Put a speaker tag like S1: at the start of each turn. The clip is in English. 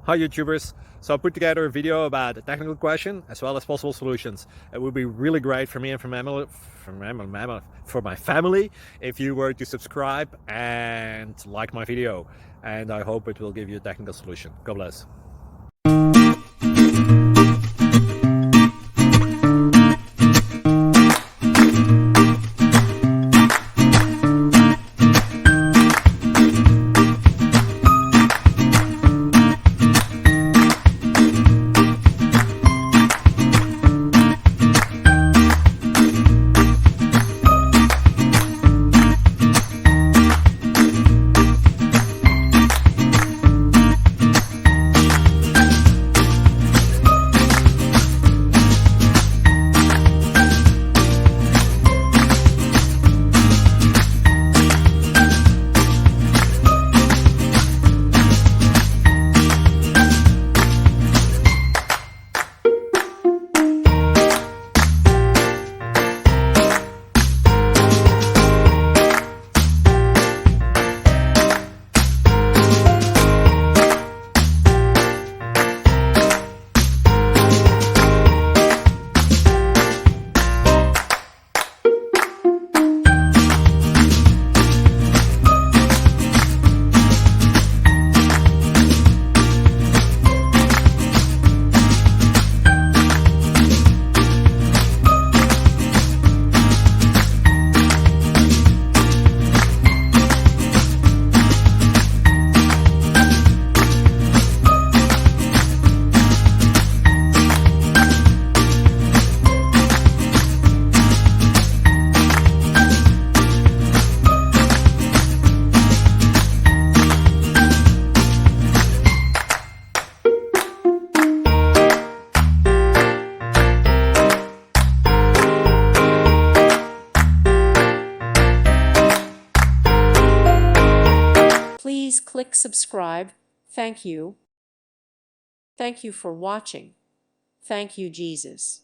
S1: Hi YouTubers! So I put together a video about a technical question as well as possible solutions. It would be really great for me and for my family if you were to subscribe and like my video, and I hope it will give you a technical solution. God bless.
S2: Please click subscribe. Thank you. Thank you for watching. Thank you, Jesus.